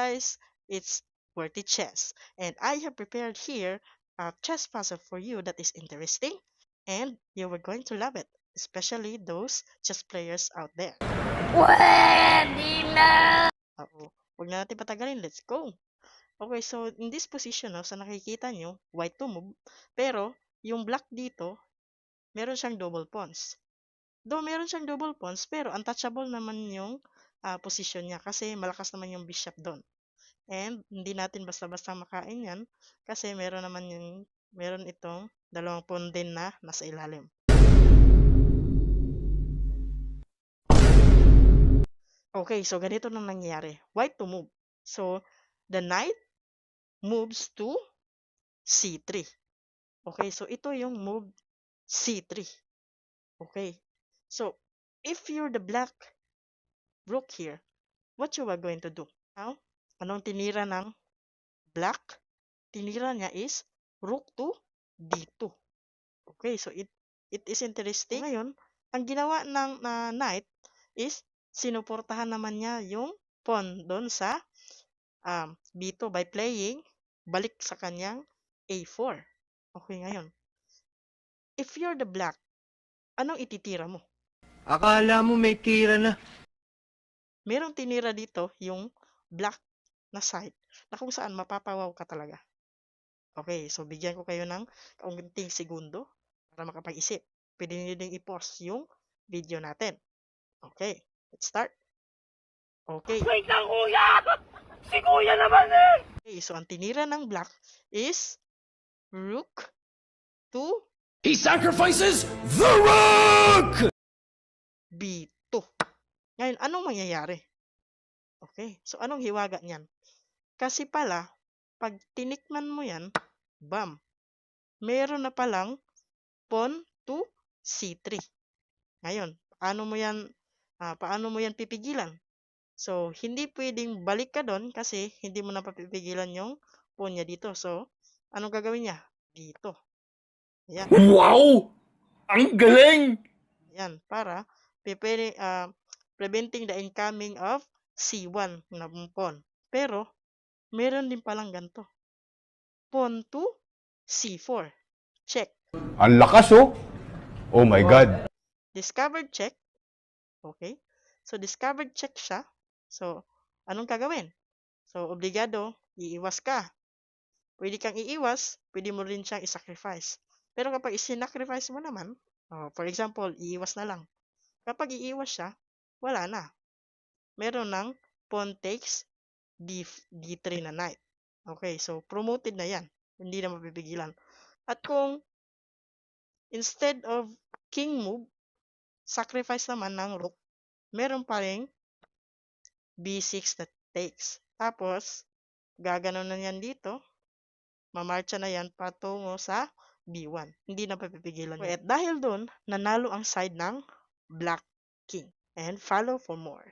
guys, it's Worthy Chess, and I have prepared here a chess puzzle for you that is interesting, and you are going to love it, especially those chess players out there. Pwede na! Oo, huwag na natin patagalin, let's go! Okay, so in this position, no, sa nakikita nyo, white to move, pero yung black dito, meron siyang double pawns. Though meron siyang double pawns, pero untouchable naman yung position niya kasi malakas naman yung bishop doon. And hindi natin basta-basta makain yan kasi meron itong dalawang pawn din na nasa ilalim. Okay, so ganito nang nangyayari. White to move. So, the knight moves to C3. Okay, so ito yung move C3. Okay, so if you're the black rook here, what you are going to do? Now, anong tinira ng black? Tinira niya is rook to D2. Okay, so it is interesting. Ngayon, ang ginawa ng knight is sinuportahan naman niya yung pawn doon sa B2 by playing balik sa kanyang A4. Okay, ngayon, if you're the black, anong ititira mo? Akala mo may tira na. Merong tinira dito yung black na side na kung saan mapapawaw ka talaga. Okay, so bigyan ko kayo ng kaunting segundo para makapag-isip. Pwede nyo din i-pause yung video natin. Okay, let's start. Okay. Wait lang, kuya! Si kuya naman eh! Okay, so ang tinira ng black is rook to He sacrifices the rook! B2. Ngayon, anong mangyayari? Okay, so anong hiwaga niyan? Kasi pala, pag tinikman mo yan, bam, meron na palang pawn to C3. Ngayon, paano mo yan pipigilan? So, hindi pwedeng balik ka doon kasi hindi mo na papipigilan yung pawn niya dito. So, anong gagawin niya? Dito. Ayan. Wow! Ang galing! Ayan, para preventing the incoming of C1 na pawn. Pero, meron din palang ganito. Pawn to C4. Check. Ang lakas oh! Oh my God! Discovered check. Okay. So, discovered check siya. So, anong gagawin? So, obligado, iiwas ka. Pwede kang iiwas, pwede mo rin siyang isacrifice. Pero kapag isinacrifice mo naman, for example, iiwas na lang. Kapag iiwas siya, wala na. Meron ng pawn takes D3 na knight. Okay, so promoted na yan. Hindi na mapipigilan. At kung instead of king move, sacrifice naman ng rook, meron pa rin B6 na takes. Tapos, gaganon na yan dito. Mamarcha na yan patungo sa B1. Hindi na papipigilan yan. At dahil doon, nanalo ang side ng Black King. And follow for more.